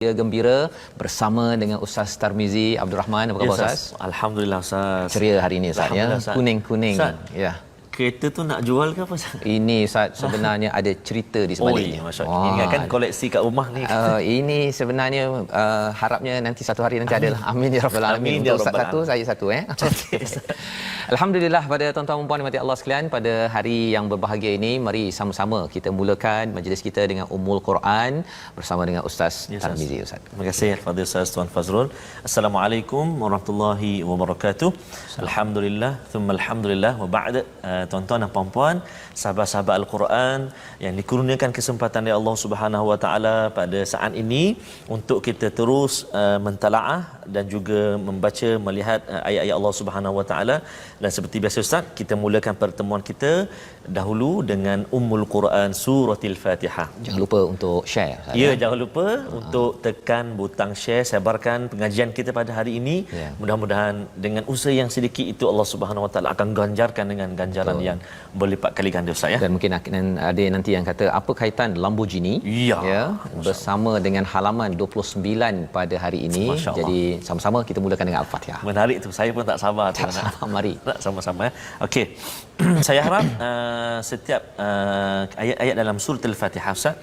Dia gembira bersama dengan Ustaz Tarmizi Abdul Rahman. Apa khabar Ustaz? Alhamdulillah Ustaz. Ceria hari ini Ustaz ya. Kuning-kuning. Ya. Kereta tu nak jual ke apa Ustaz? Ini Ustaz sebenarnya ada cerita di sebaliknya. Masya-Allah. Ingatkan koleksi kat rumah ni. Ini sebenarnya harapnya nanti satu hari nanti adalah. Amin ya rabbal alamin. Untuk Ustaz satu, saya satu Alhamdulillah pada tuan-tuan dan puan Allah sekalian, pada hari yang berbahagia ini mari sama-sama kita mulakan majlis kita dengan Ummul Quran bersama dengan Ustaz Tarmizi Ustaz. Terima kasih kepada Ustaz Tuan Fazrul. Assalamualaikum warahmatullahi wabarakatuh. Alhamdulillah thumma alhamdulillah wa ba'da. Tuan-tuan dan puan-puan, sahabat-sahabat Al-Quran yang dikurniakan kesempatan oleh Allah Subhanahu Wa Taala pada saat ini untuk kita terus mentalaah dan juga membaca melihat ayat-ayat Allah Subhanahu Wa Taala. Dan seperti biasa Ustaz, kita mulakan pertemuan kita dahulu dengan Ummul Quran Suratul Fatihah. Jangan lupa untuk share. Ya, jangan lupa untuk tekan butang share, sebarkan pengajian kita pada hari ini. Mudah-mudahan dengan usaha yang sedikit itu Allah Subhanahu Wa Taala akan ganjarkan dengan ganjaran yang berlipat kali ganda Ustaz ya. Dan mungkin akan ada nanti yang kata apa kaitan Lamborghini bersama dengan halaman 29 pada hari ini. Jadi sama-sama kita mulakan dengan Al-Fatihah. Menarik tu, saya pun tak sabar tu. Mari sama-sama ya. Okey. Saya harap setiap ayat-ayat dalam surah Al-Fatihah Ustaz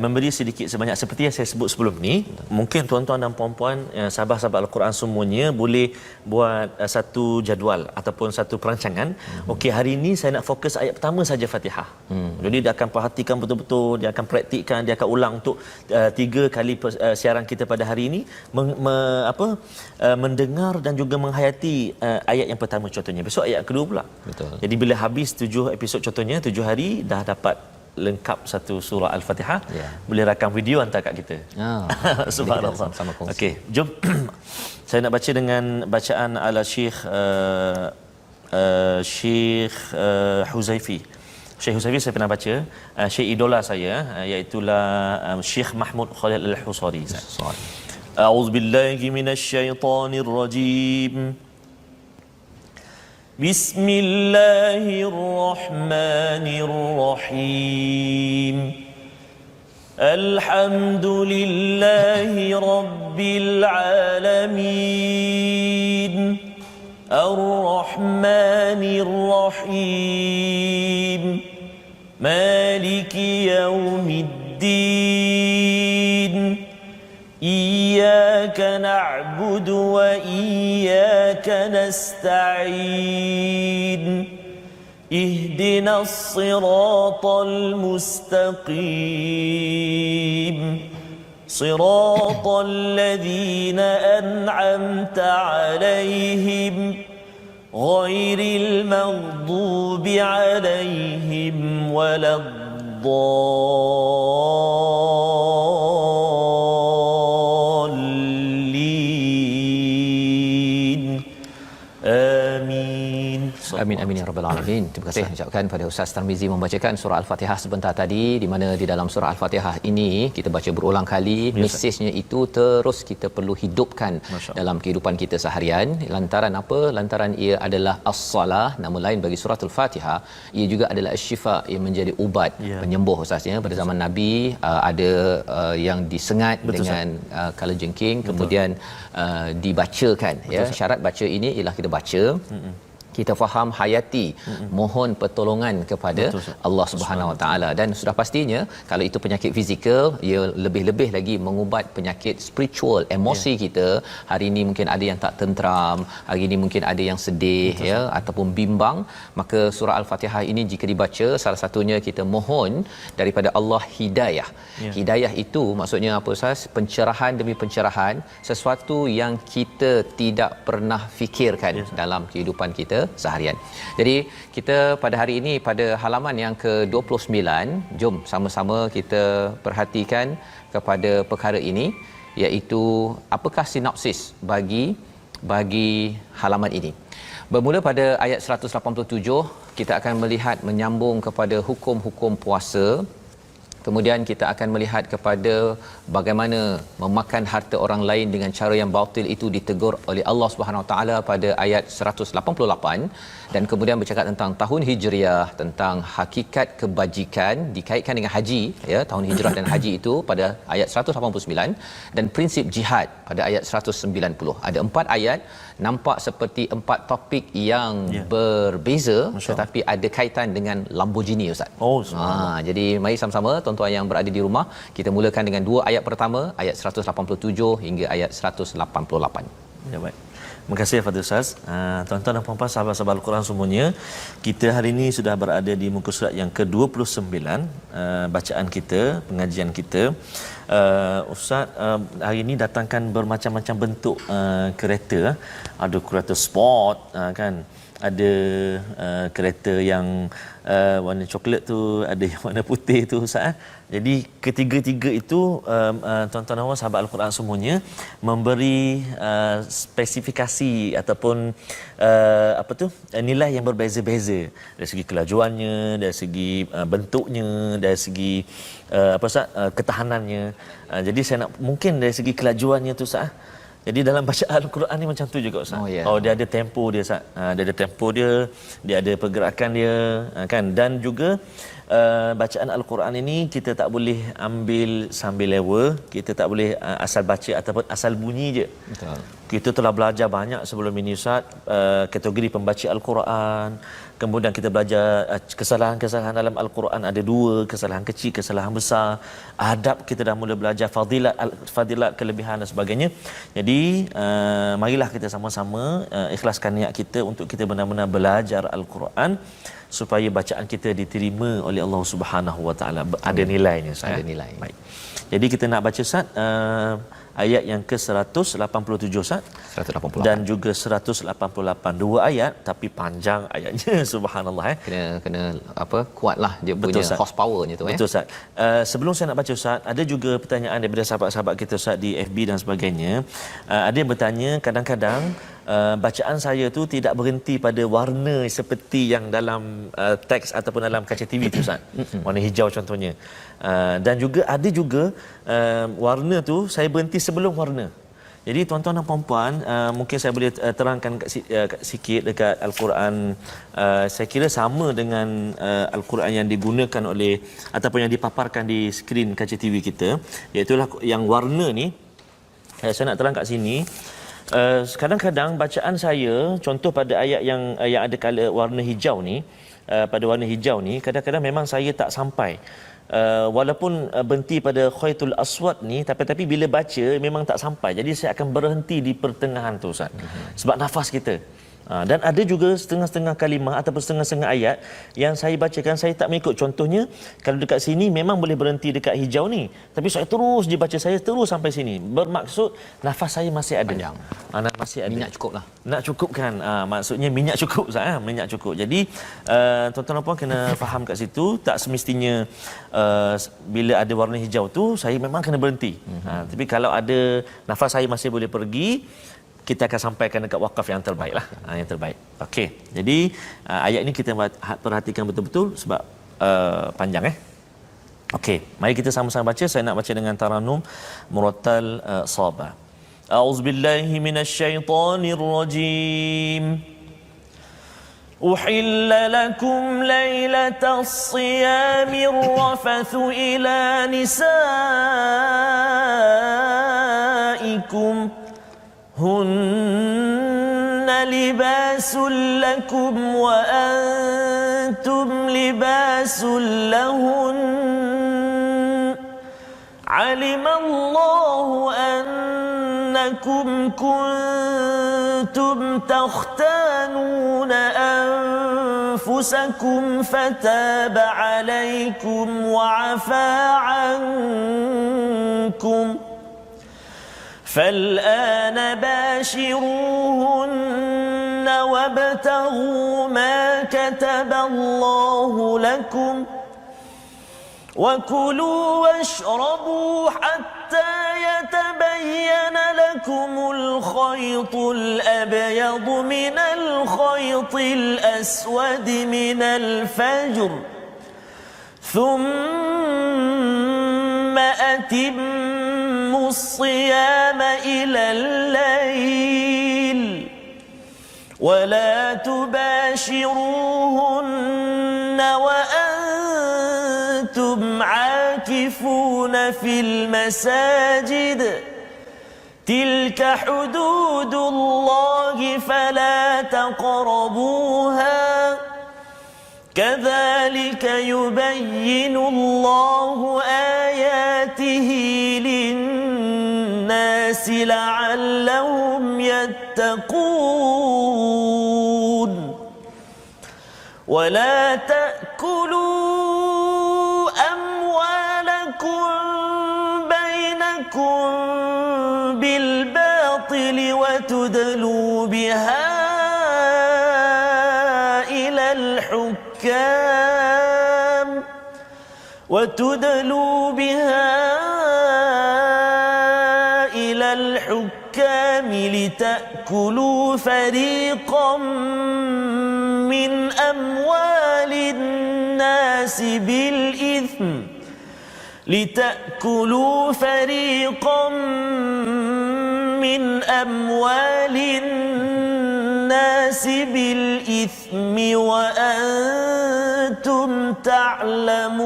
memberi sedikit sebanyak seperti yang saya sebut sebelum ni. Mungkin tuan-tuan dan puan-puan sahabat-sahabat Al-Quran semuanya boleh buat satu jadual ataupun satu perancangan. Okey, hari ini saya nak fokus ayat pertama saja Fatihah. Jadi dia akan perhatikan betul-betul, dia akan praktikkan, dia akan ulang untuk 3 kali siaran kita pada hari ini mendengar dan juga menghayati ayat yang pertama contohnya. Besok ayat kedua pula. Betul. Jadi bila habis 7 episod contohnya 7 hari dah dapat lengkap satu surah Al-Fatihah. Boleh rakam video hantar kat kita. Subhanallah. Okey, jom. Saya nak baca dengan bacaan ala Syekh Huzaifi. Syekh Huzaifi saya pernah baca, Syekh idola saya iaitu Syekh Mahmud Khalil Al-Husari. A'udzubillahi minasyaitonir rajim. بسم الله الرحمن الرحيم الحمد لله رب العالمين الرحمن الرحيم مالك يوم الدين إياك نعبد وإياك نستعين اهدنا الصراط المستقيم صراط الذين أنعمت عليهم غير المغضوب عليهم ولا Amin amin ya rabbal alamin. Terima kasih ucapkan pada Ustaz Tarmizi membacakan surah Al-Fatihah sebentar tadi, di mana di dalam surah Al-Fatihah ini kita baca berulang kali. Mesejnya itu terus kita perlu hidupkan dalam kehidupan kita seharian. Lantaran apa? Lantaran ia adalah as-salah, nama lain bagi surah Al-Fatihah. Ia juga adalah asy-syifa, yang menjadi ubat penyembuh Ustaz ya. Pada zaman Nabi ada yang disengat dengan kalajengking, kemudian dibacakan ya. Syarat baca ini ialah kita baca, kita faham, hayati, mohon pertolongan kepada Allah Subhanahu Wa Taala. Dan sudah pastinya kalau itu penyakit fizikal, ia lebih-lebih lagi mengubat penyakit spiritual, emosi kita. Hari ini mungkin ada yang tak tenteram, hari ini mungkin ada yang sedih ataupun bimbang, maka surah Al-Fatihah ini jika dibaca, salah satunya kita mohon daripada Allah hidayah. Hidayah itu maksudnya apa Ustaz? Pencerahan demi pencerahan, sesuatu yang kita tidak pernah fikirkan dalam kehidupan kita seharian. Jadi kita pada hari ini pada halaman yang ke-29, jom sama-sama kita perhatikan kepada perkara ini, iaitu apakah sinopsis bagi halaman ini. Bermula pada ayat 187, kita akan melihat menyambung kepada hukum-hukum puasa. Kemudian kita akan melihat kepada bagaimana memakan harta orang lain dengan cara yang batil itu ditegur oleh Allah Subhanahu Wa Taala pada ayat 188, dan kemudian bercakap tentang tahun hijriah, tentang hakikat kebajikan dikaitkan dengan haji, ya, tahun hijrah dan haji itu pada ayat 189, dan prinsip jihad pada ayat 190. Ada 4 ayat, nampak seperti 4 topik yang berbeza tetapi ada kaitan dengan Lamborghini, Ustaz. Jadi mari sama-sama tuan-tuan yang berada di rumah, kita mulakan dengan 2 ayat pertama, ayat 187 hingga ayat 188. Ya, baik. Terima kasih Fadil Ustaz. Tuan-tuan dan puan-puan, sahabat-sahabat Al-Quran semuanya, kita hari ini sudah berada di muka surat yang ke-29, bacaan kita, pengajian kita. Ustaz hari ini datangkan bermacam-macam bentuk kereta. Ada kereta sport, kan, ada kereta yang warna coklat tu, ada yang warna putih tu, Ustaz. Jadi ketiga-tiga itu tuan-tuan dan puan sahabat Al-Quran semuanya memberi spesifikasi ataupun nilai yang berbeza-beza dari segi kelajuannya, dari segi bentuknya, dari segi ketahanannya. Jadi saya nak mungkin dari segi kelajuannya tu, Ustaz. Jadi dalam bacaan Al-Quran ni macam tu juga, Ustaz. Dia ada tempo dia, Ustaz. Dia ada tempo dia, dia ada pergerakan dia, kan. Dan juga bacaan Al-Quran ini kita tak boleh ambil sambil lewa, kita tak boleh asal baca ataupun asal bunyi je. Betul. Kita telah belajar banyak sebelum ini, Ustaz, kategori pembaca Al-Quran. Kemudian kita belajar kesalahan-kesalahan dalam Al-Quran, ada 2, kesalahan kecil, kesalahan besar. Adab kita dah mula belajar, fadilat, kelebihan dan sebagainya. Jadi marilah kita sama-sama ikhlaskan niat kita untuk kita benar-benar belajar Al-Quran supaya bacaan kita diterima oleh Allah Subhanahu Wa Taala. Ada nilainya, Ustaz. Ada nilai. Baik. Jadi kita nak baca, Ustaz, ayat yang ke-187, Ustaz, 188 dan juga 188, 2 ayat tapi panjang ayatnya. Subhanallah, kena kuatlah dia punya horsepower-nya tu. Betul, Ustaz. Sebelum saya nak baca, Ustaz, ada juga pertanyaan daripada sahabat-sahabat kita, Ustaz, di FB dan sebagainya. Ada yang bertanya, kadang-kadang bacaan saya tu tidak berhenti pada warna seperti yang dalam teks ataupun dalam kaca TV tu, Ustaz. Warna hijau contohnya. Dan juga ada juga warna tu saya berhenti sebelum warna. Jadi tuan-tuan dan puan-puan, mungkin saya boleh terangkan sikit dekat Al-Quran. Saya kira sama dengan Al-Quran yang digunakan oleh ataupun yang dipaparkan di skrin kaca TV kita, iaitu yang warna ni. Saya nak terang kat sini. Kadang-kadang bacaan saya, contoh pada ayat yang ada color warna hijau ni, pada warna hijau ni, kadang-kadang memang saya tak sampai. Walaupun berhenti pada khaitul aswad ni, tapi bila baca memang tak sampai. Jadi saya akan berhenti di pertengahan tu, Ustaz. Sebab nafas kita. Dan ada juga setengah-setengah kalimah ataupun setengah-setengah ayat yang saya bacakan, saya tak mengikut. Contohnya, kalau dekat sini memang boleh berhenti dekat hijau ni, tapi saya terus dibaca, saya terus sampai sini. Bermaksud nafas saya masih ada. Panjang. Masih ada. Minyak cukup lah. Nak cukup kan? Maksudnya minyak cukup, Ustaz. Minyak cukup. Jadi, tuan-tuan dan puan kena faham kat situ. Tak semestinya bila ada warna hijau tu, saya memang kena berhenti. Tapi kalau ada nafas saya masih boleh pergi, kita akan sampaikan dekat wakaf yang terbaik lah. Yang terbaik. Okey. Jadi ayat ini kita perhatikan betul-betul sebab panjang. Okey. Mari kita sama-sama baca. Saya nak baca dengan taranum murattal sabah. A'udzubillahi minasyaitonirrajim. أحل لكم ليلة الصيام الرفث إلى نسائكم هن لباس لكم وأنتم لباس لهن علم الله أنكم كنتم تختانون أنفسكم فتاب عليكم وعفى عنكم فالآن باشروهن وابتغوا ما كتب الله لكم وكلوا واشربوا حتى يتبين لكم الخيط الأبيض من الخيط الأسود من الفجر ثم أتموا الصيام إلى الليل ولا تباشروهن وأنتم عاكفون في المساجد تلك حدود الله فلا تقربوها كذلك يبين الله آياته للناس لعلهم يتقون ولا تأكلوا أموالكم بينكم بالباطل وتدلوا بها إلى الحكام لتأكلوا فريقا من أموال الناس بالإثم لتأكلوا فريقا من أموال الناس بالإثم وأنتم تعلمون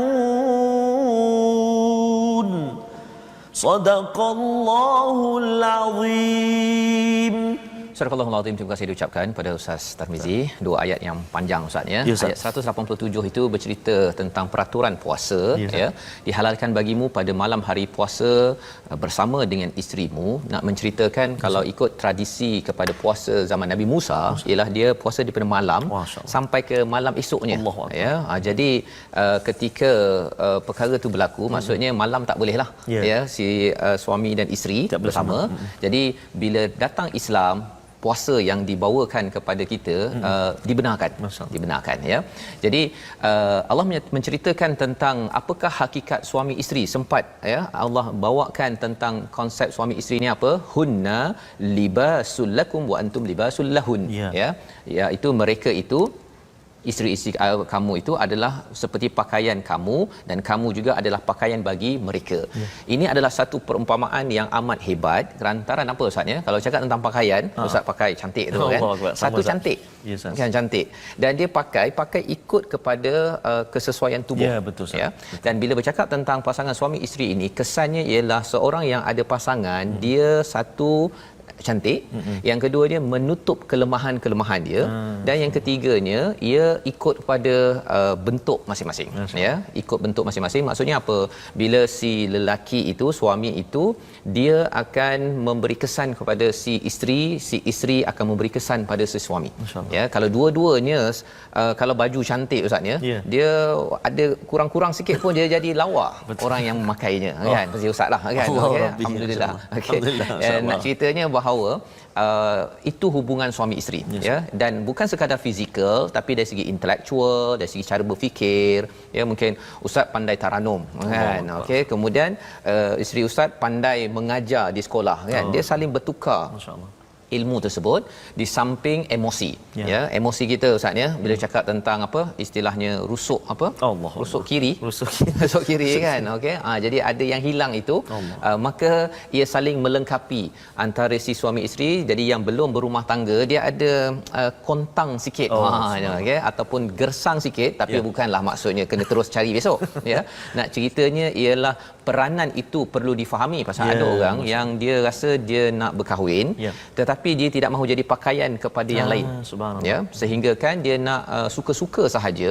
صدق الله العظيم. Surah Al-Azim, terima kasih diucapkan pada Ustaz Tarmizi. Dua ayat yang panjang Ustaz ya. Ayat 187 itu bercerita tentang peraturan puasa ya. Dihalalkan bagimu pada malam hari puasa bersama dengan isterimu. Nak menceritakan kalau ikut tradisi kepada puasa zaman Nabi Musa ialah dia puasa daripada malam sampai ke malam esoknya ya. Jadi ketika perkara itu berlaku maksudnya malam tak bolehlah ya si suami dan isteri bersama. Jadi bila datang Islam puasa yang dibawakan kepada kita dibenarkan ya. Jadi Allah menceritakan tentang apakah hakikat suami isteri. Sempat ya Allah bawakan tentang konsep suami isteri ni apa? Hunna libasul lakum wa antum libasul lahun ya. Iaitu mereka itu isteri-isteri kamu itu adalah seperti pakaian kamu dan kamu juga adalah pakaian bagi mereka. Ini adalah satu perumpamaan yang amat hebat. Lantaran apa Ustaz ya? Kalau cakap tentang pakaian, Ustaz pakai cantik tu kan. Satu cantik. Kan cantik. Dan dia pakai ikut kepada kesesuaian tubuh. Ya, betul Ustaz. Ya. Dan bila bercakap tentang pasangan suami isteri ini, kesannya ialah seorang yang ada pasangan, dia satu cantik, yang kedua dia menutup kelemahan-kelemahan dia, dan yang ketiganya ia ikut kepada bentuk masing-masing ya, ikut bentuk masing-masing. Maksudnya apa? Bila si lelaki itu, suami itu, dia akan memberi kesan kepada si isteri akan memberi kesan pada si suami ya. Kalau dua-duanya kalau baju cantik Ustaz ya, dia ada kurang-kurang sikit pun dia jadi lawa orang yang memakainya kan. Pasti Ustaz lah kan. Alhamdulillah. Nak ceritanya bahawa itu hubungan suami isteri ya, dan bukan sekadar fizikal tapi dari segi intelektual, dari segi cara berfikir ya. Mungkin ustaz pandai taranum kan, okey, kemudian isteri ustaz pandai mengajar di sekolah kan. Dia saling bertukar ilmu tersebut di samping emosi ya. Emosi kita ustaz ya, bila cakap tentang apa istilahnya rusuk rusuk kiri kan, okey. Jadi ada yang hilang itu, maka ia saling melengkapi antara si suami isteri. Jadi yang belum berumah tangga dia ada kontang sikit okey, ataupun gersang sikit, tapi bukanlah maksudnya kena terus cari besok ya. Nak ceritanya ialah peranan itu perlu difahami. Pasal ada orang yang dia rasa dia nak berkahwin tetapi dia tidak mahu jadi pakaian kepada yang lain ya, sehingga kan dia nak suka-suka sahaja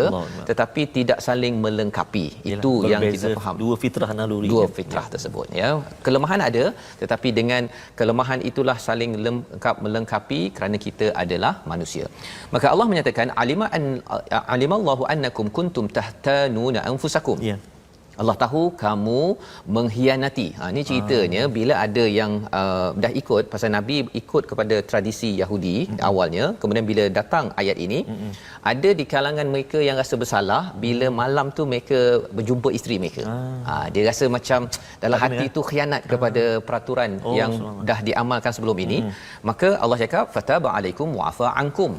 tetapi tidak saling melengkapi. Itu yang kita faham, dua fitrah naluri, dua fitrah tersebut ya. Kelemahan ada tetapi dengan kelemahan itulah saling melengkapi kerana kita adalah manusia. Maka Allah menyatakan alimallahu annakum kuntum tahtanuna anfusakum. Allah tahu kamu mengkhianati. Ini ceritanya bila ada yang dah ikut, pasal Nabi ikut kepada tradisi Yahudi awalnya, kemudian bila datang ayat ini, ada di kalangan mereka yang rasa bersalah bila malam tu mereka berjumpa isteri mereka. Dia rasa macam dalam hati tu khianat kepada peraturan yang dah diamalkan sebelum ini. Maka Allah cakap fataba alaikum wa afa ankum.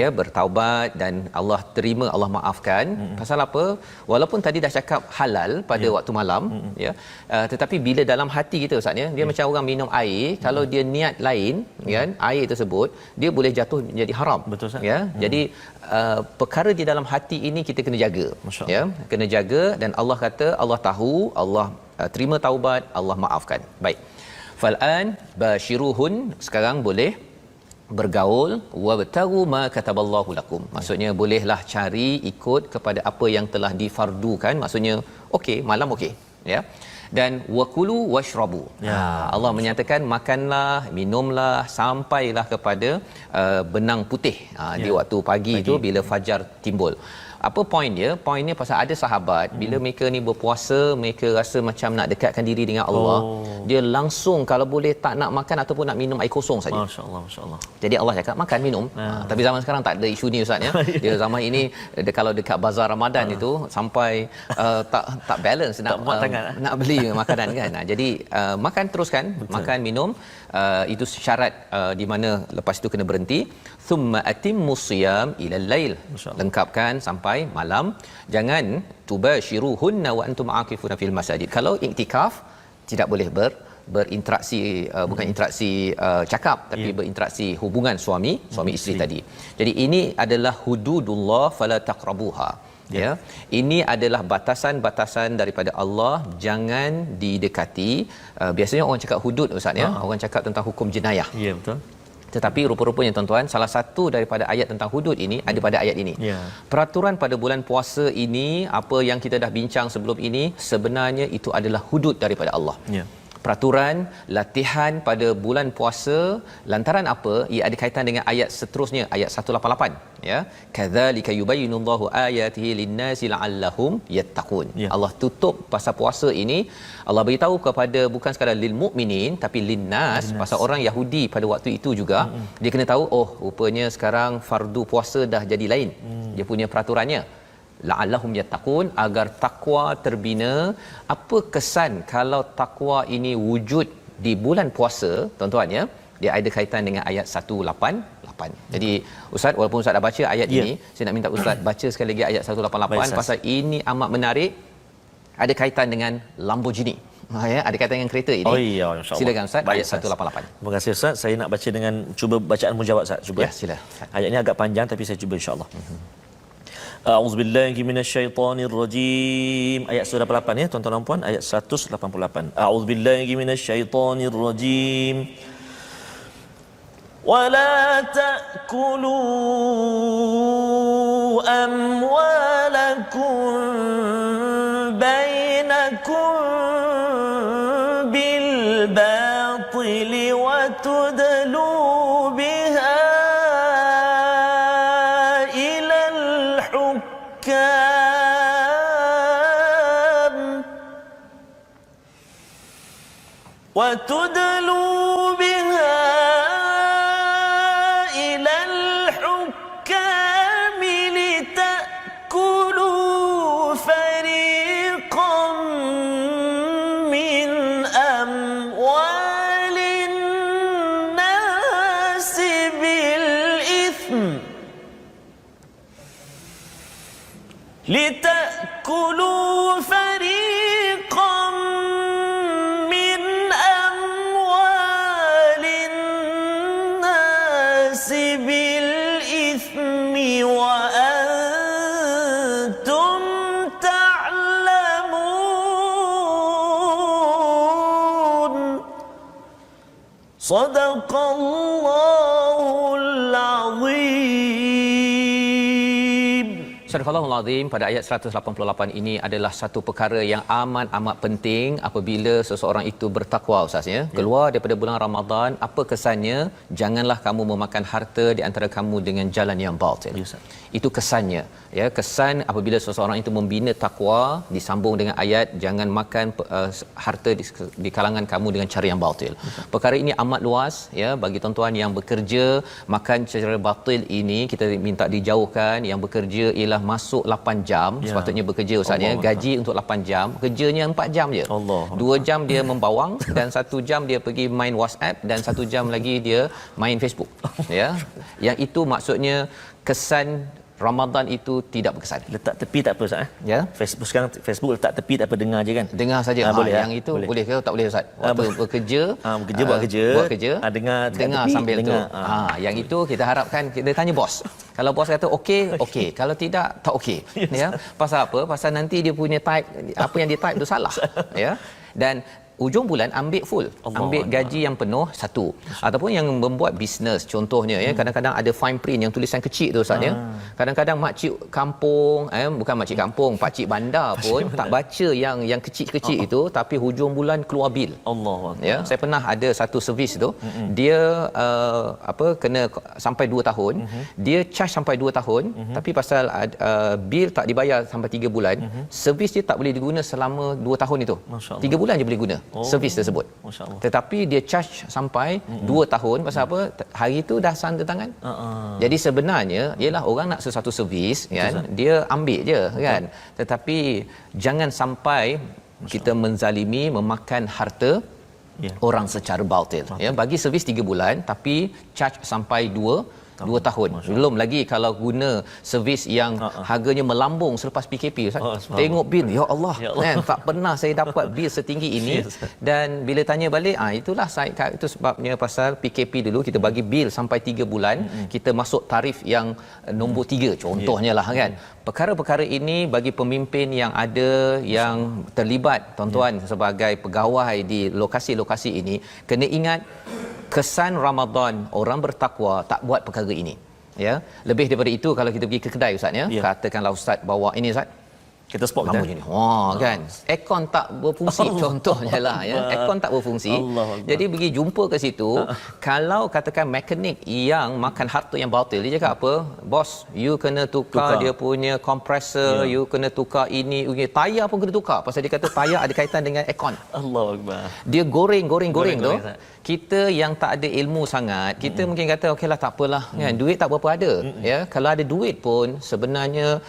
Ya, bertaubat dan Allah terima, Allah maafkan. Pasal apa? Walaupun tadi dah cakap halal, pada waktu malam, ya. Tetapi bila dalam hati kita ustaz ya, dia macam orang minum air, kalau dia niat lain kan, air tersebut dia boleh jatuh menjadi haram. Betul, Ustaz. Ya. Jadi perkara di dalam hati ini kita kena jaga. Masya Ya, kena jaga, dan Allah kata Allah tahu, Allah terima taubat, Allah maafkan. Baik. Fal'an bashiruhun, sekarang boleh bergaul, wabtagu ma kataballahu lakum. Maksudnya bolehlah cari ikut kepada apa yang telah difardukan. Maksudnya okey, malam okey, ya. Dan wakulu washrabu. Ya. Allah menyatakan makanlah, minumlah sampailah kepada benang putih di waktu pagi itu bila fajar timbul. Apa poin dia? Poinnya pasal ada sahabat bila mereka ni berpuasa, mereka rasa macam nak dekatkan diri dengan Allah. Dia langsung kalau boleh tak nak makan ataupun nak minum air kosong saja. Masya-Allah, masya-Allah. Jadi Allah cakap makan minum. Tapi zaman sekarang tak ada isu ni ustaz ya. Dia zaman ini kalau dekat bazar Ramadan itu sampai tak balance nak beli makanan kan. Jadi makan teruskan. Betul. Makan minum itu syarat di mana lepas itu kena berhenti. Thumma atimmus siyam ila al-lail. Lengkapkan sampai malam. Jangan tubashiruhunna wa antum aakifuna fil masajid. Kalau iktikaf tidak boleh berinteraksi, bukan interaksi cakap, tapi berinteraksi hubungan suami isteri tadi. Jadi ini adalah hududullah fala taqrabuha. Ya, ini adalah batasan-batasan daripada Allah, jangan didekati. Biasanya orang cakap hudud ustaz ya, orang cakap tentang hukum jenayah. Ya, betul. Tetapi rupa-rupanya tuan-tuan, salah satu daripada ayat tentang hudud ini ada pada ayat ini. Peraturan pada bulan puasa ini, apa yang kita dah bincang sebelum ini, sebenarnya itu adalah hudud daripada Allah. Peraturan latihan pada bulan puasa, lantaran apa? Ia ada kaitan dengan ayat seterusnya, ayat 188, ya. Kadzalika yubayyinullahu ayatihi lin-nasi la'allahum yattaqun. Allah tutup pasal puasa ini, Allah beritahu kepada bukan sekadar lil mukminin tapi linnas, pasal orang Yahudi pada waktu itu juga dia kena tahu, oh rupanya sekarang fardu puasa dah jadi lain. Dia punya peraturannya. La'allahum yattaqun, agar takwa terbina. Apa kesan kalau takwa ini wujud di bulan puasa tuan-tuan ya? Dia ada kaitan dengan ayat 188. Jadi ustaz, walaupun ustaz dah baca ayat ini, saya nak minta ustaz baca sekali lagi ayat 188. Pasal ini amat menarik, ada kaitan dengan Lamborghini. Ya, ada kaitan dengan kereta ini. Oh iya, insya-Allah. Silakan ustaz. Baik, ayat 188. Terima kasih ustaz. Saya nak baca dengan cuba bacaan mujawab ustaz. Cuba. Ya, sila. Ayat ini agak panjang tapi saya cuba insya-Allah. A'udzubillahi minasyaitonirrajim. Ayat 188 ya tuan-tuan dan puan, ayat 188. A'udzubillahi minasyaitonirrajim. ولا تأكلوا أموالكم بينكم بالباطل وتدلوا بها إلى الحكام لتأكلوا فريقا من أموال الناس بالإثم وأنتم تعلمون صدق الله العظيم. Sadaqallahul Azim. Pada ayat 188 ini adalah satu perkara yang amat penting apabila seseorang itu bertakwa ustaz ya. Keluar daripada bulan Ramadan, apa kesannya? Janganlah kamu memakan harta di antara kamu dengan jalan yang batil. Itu kesannya ya. Kesan apabila seseorang itu membina takwa disambung dengan ayat jangan makan harta di kalangan kamu dengan cara yang batil. Perkara ini amat luas ya, bagi tuan-tuan yang bekerja makan secara batil ini kita minta dijauhkan. Yang bekerja ialah masuk 8 jam sepatutnya bekerja ustaz ya, gaji untuk 8 jam, kerjanya 4 jam je. 2 jam dia membawang dan 1 jam dia pergi main WhatsApp dan 1 jam lagi dia main Facebook ya. Yang itu maksudnya kesan Ramadan itu tidak berkesan. Letak tepi tak apa Ustaz Ya. Facebook sekarang, Facebook letak tepi tak apa, dengar je kan. Dengar saja. Boleh, Yang itu boleh ke tak boleh Ustaz? Waktu boleh. bekerja, Buat kerja. dengar tepi, sambil dengar. tu. Yang itu kita harapkan kita tanya bos. Kalau bos kata okey, okey. Kalau tidak, tak okey. Ya. Pasal apa? Pasal nanti dia punya type, apa yang dia type tu salah. Ya. Dan hujung bulan ambil full, ambil gaji yang penuh satu. Ataupun yang membuat bisnes contohnya ya, kadang-kadang ada fine print yang tulisan kecil tu Ustaz ya. Kadang-kadang makcik kampung, bukan makcik kampung, pakcik bandar pun tak baca yang kecil-kecil itu, tapi hujung bulan keluar bil. Allahuakbar. Ya, saya pernah ada satu servis tu, dia kena sampai 2 tahun, dia charge sampai 2 tahun, tapi pasal bil tak dibayar sampai 3 bulan, servis dia tak boleh diguna selama 2 tahun itu. 3 bulan je boleh guna servis tersebut. Masya-Allah. Tetapi dia charge sampai 2 tahun pasal apa? Hari tu dah tanda tangan. Jadi sebenarnya ialah orang nak sesuatu servis kan, dia ambil je kan. Tetapi jangan sampai kita menzalimi, memakan harta orang secara batil. Ya, bagi servis 3 bulan tapi charge sampai 2 tahun. Belum lagi kalau guna servis yang harganya melambung selepas PKP Ustaz. Tengok bil, ya Allah, kan tak pernah saya dapat bil setinggi ini. Dan bila tanya balik, itulah saya, itu sebabnya pasal PKP dulu kita bagi bil sampai 3 bulan, kita masuk tarif yang nombor 3 contohnya lah kan. Perkara-perkara ini bagi pemimpin yang ada, yang terlibat tuan-tuan sebagai pegawai di lokasi-lokasi ini, kena ingat kesan Ramadan orang bertakwa tak buat perkara ini. Ya, lebih daripada itu kalau kita pergi ke kedai Ustaz ya, katakanlah Ustaz bawa ini Ustaz, kita spot lama je ni. Kan. Aircon tak berfungsi contohnya lah ya. Aircon tak berfungsi. Jadi pergi jumpa ke situ, kalau katakan mekanik yang makan harta yang batil, dia cakap apa? Bos, you kena tukar dia punya kompresor, you kena tukar ini, tayar pun kena tukar. Pasal dia kata tayar ada kaitan dengan aircon. Allahuakbar. Dia goreng tu. Kita yang tak ada ilmu sangat, kita mungkin kata okeylah tak apalah kan, duit tak berapa ada. Ya, kalau ada duit pun sebenarnya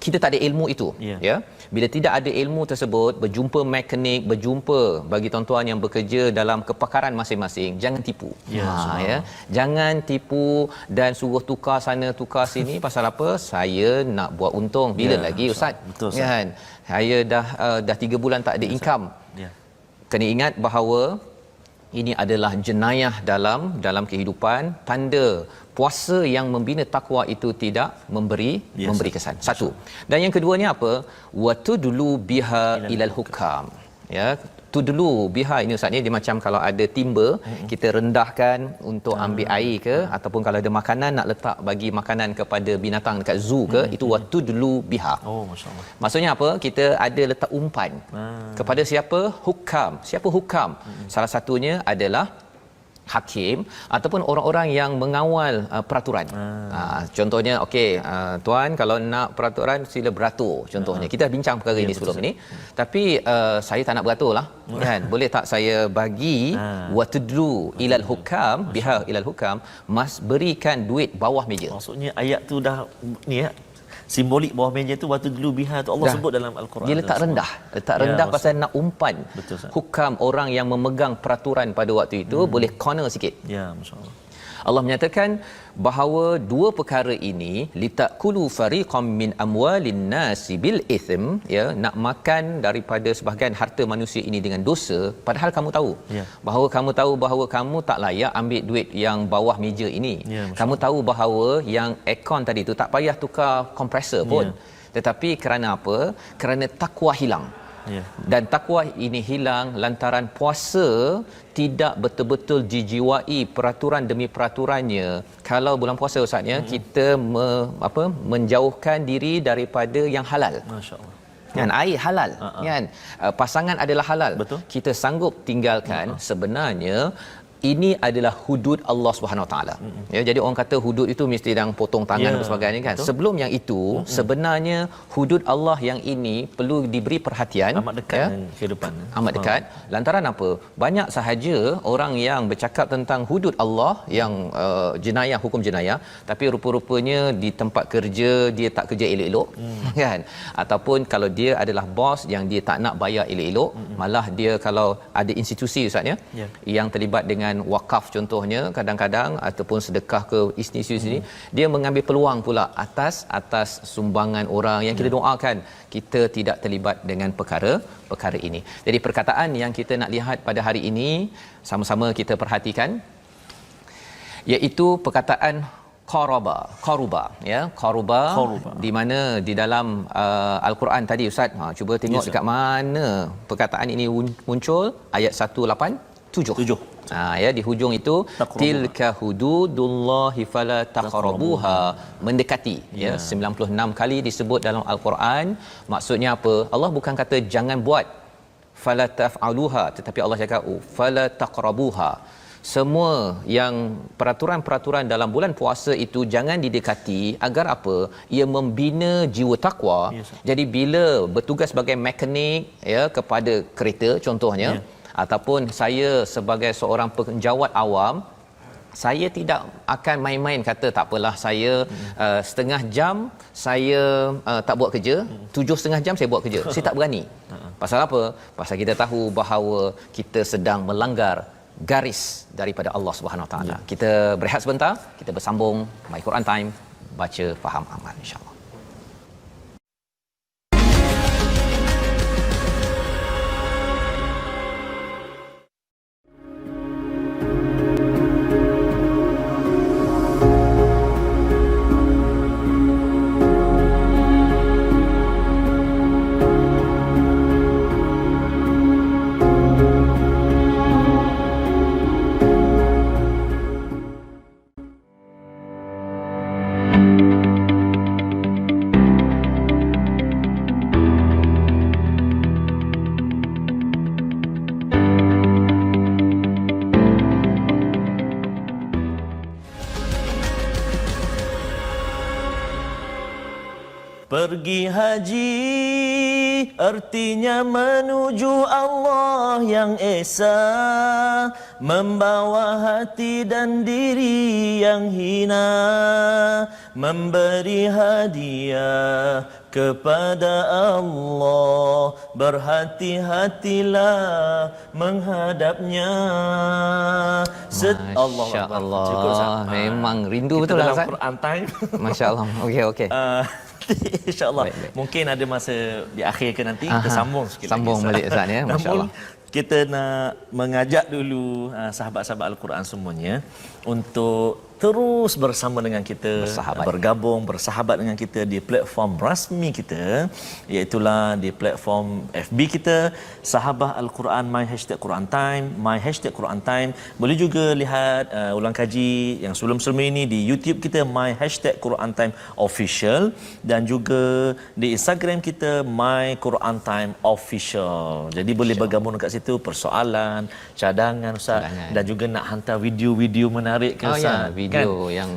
kita tak ada ilmu itu. Ya, bila tidak ada ilmu tersebut, berjumpa mekanik, berjumpa bagi tuan-tuan yang bekerja dalam kepakaran masing-masing, jangan tipu. Ya, jangan tipu dan suruh tukar sana tukar sini. Pasal apa? Saya nak buat untung. Bila lagi Ustaz? Betul, Ustaz. Kan, saya dah 3 bulan tak ada income. Kena ingat bahawa ini adalah jenayah dalam kehidupan. Tanda puasa yang membina takwa itu tidak memberi kesan. Satu. Dan yang keduanya apa? Wa tudlu biha ilal hukam. Ya, tudlu biha ini Ustaz ni, dia macam kalau ada timba, kita rendahkan untuk ambil air ke, ataupun kalau ada makanan nak letak bagi makanan kepada binatang dekat zoo ke, itu wa tudlu biha. Masya-Allah. Maksudnya apa? Kita ada letak umpan kepada siapa? Hukam. Siapa hukam? Salah satunya adalah hakim ataupun orang-orang yang mengawal peraturan. Contohnya tuan kalau nak peraturan sila beratur contohnya. Kita dah bincang perkara ini sebelum ini. Tapi saya tak nak beratur lah kan. Boleh tak saya bagi watudlu ilal hukam biha ilal hukam, mas berikan duit bawah meja. Maksudnya ayat tu dah ni ya, simbolik bawah meja tu waktu dulu biha tu Allah sebut dalam al-Quran. Dia letak rendah pasal nak umpan. Betul, hukam orang yang memegang peraturan pada waktu itu boleh corner sikit. Ya, masya-Allah. Allah menyatakan bahawa dua perkara ini litakulu fariqam min amwalin nasi bil ithm, ya, nak makan daripada sebahagian harta manusia ini dengan dosa, padahal kamu tahu bahawa kamu tak layak ambil duit yang bawah meja ini. Kamu tahu bahawa yang aircon tadi tu tak payah tukar kompresor pun. Tetapi kerana apa? Kerana takwa hilang. Dan takwa ini hilang lantaran puasa tidak betul-betul dijiwai peraturan demi peraturannya. Kalau bulan puasa Ustaznya, kita menjauhkan diri daripada yang halal. Masya-Allah. Kan, air halal, kan, pasangan adalah halal. Betul. Kita sanggup tinggalkan. Sebenarnya ini adalah hudud Allah Subhanahu Wa Taala. Ya, jadi orang kata hudud itu mesti yang potong tangan dan sebagainya kan. Betul. Sebelum yang itu, sebenarnya hudud Allah yang ini perlu diberi perhatian. Amat dekat dengan kehidupan. Amat dekat. Lantaran apa? Banyak sahaja orang yang bercakap tentang hudud Allah yang jenayah, hukum jenayah, tapi rupa-rupanya di tempat kerja dia tak kerja elok-elok, kan? Ataupun kalau dia adalah bos yang dia tak nak bayar elok-elok, malah dia kalau ada institusi Ustaz ya, yang terlibat dengan dengan wakaf contohnya kadang-kadang ataupun sedekah ke isteri sini, dia mengambil peluang pula atas sumbangan orang yang kita doakan kita tidak terlibat dengan perkara ini. Jadi perkataan yang kita nak lihat pada hari ini sama-sama kita perhatikan, iaitu perkataan qaruba ya, qaruba di mana di dalam al-Quran tadi Ustaz, cuba tengok dekat mana perkataan ini muncul, ayat 187. Ya, di hujung itu tilka hududullahi fala taqrabuha, mendekati ya, 96 kali disebut dalam al-Quran. Maksudnya apa? Allah bukan kata jangan buat fala taf'aluha, tetapi Allah cakap fala taqrabuha. Semua yang peraturan-peraturan dalam bulan puasa itu jangan didekati, agar apa? Ia membina jiwa takwa. Yes. Jadi bila bertugas sebagai mekanik ya kepada kereta contohnya, ataupun saya sebagai seorang penjawat awam, saya tidak akan main-main kata tak apalah saya setengah jam saya tak buat kerja, 7,5 jam saya buat kerja. Saya tak berani. Pasal apa? Pasal kita tahu bahawa kita sedang melanggar garis daripada Allah Subhanahu Wa Taala. Kita berehat sebentar, kita bersambung My Quran Time, baca faham amal insya-Allah. Pergi haji artinya menuju Allah yang Esa, membawa hati dan diri yang hina, memberi hadiah kepada Allah, berhati-hatilah menghadapnya. Masya Allah, memang rindu betul lah Ustaz. Quran Time. Masya Allah. Okey. InsyaAllah. Mungkin ada masa di akhir ke nanti kita sambung sikit sambung lagi. Balik Ustaz ya. Masya-Allah. Kita nak mengajak dulu sahabat-sahabat Al-Quran semuanya untuk terus bersama dengan kita, bergabung, bersahabat dengan kita di platform rasmi kita, iaitulah di platform FB kita, Sahabah Al-Quran My #Quran Time, My #Quran Time. Boleh juga lihat ulang kaji yang sebelum-sebelum ini di YouTube kita, My #Quran Time Official, dan juga di Instagram kita, My Quran Time Official. Jadi boleh bergabung dekat situ, persoalan, cadangan Ustaz, dan juga nak hantar video-video menarik ke Ustaz. Video kan? Yang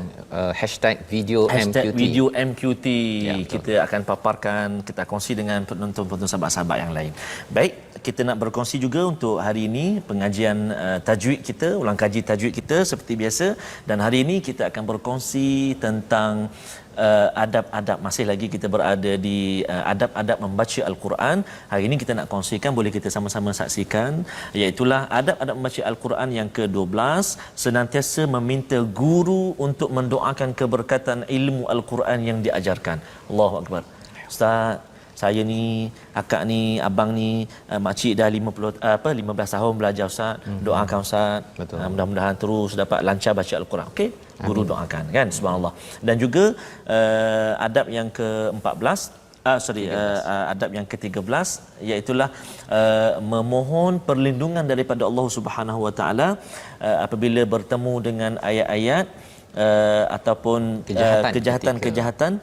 #video MQT ya, kita akan paparkan, kita kongsi dengan penonton-penonton sahabat-sahabat yang lain. Baik, kita nak berkongsi juga untuk hari ini pengajian tajwid kita, ulang kaji tajwid kita seperti biasa, dan hari ini kita akan berkongsi tentang adab-adab. Masih lagi kita berada di adab-adab membaca Al-Quran. Hari ini kita nak kongsikan, boleh kita sama-sama saksikan, iaitulah adab-adab membaca Al-Quran yang ke-12, senantiasa meminta guru untuk mendoakan keberkatan ilmu Al-Quran yang diajarkan. Allahu Akbar. Ustaz, saya ni, akak ni, abang ni, makcik dah 15 tahun belajar Ustaz. Doakan Ustaz. Mudah-mudahan terus dapat lancar baca Al-Quran. Okey? Guru doakan kan, subhanallah. Dan juga adab yang ke-14, adab yang ke-13, iaitulah memohon perlindungan daripada Allah Subhanahu Wa Taala apabila bertemu dengan ayat-ayat ataupun kejahatan-kejahatan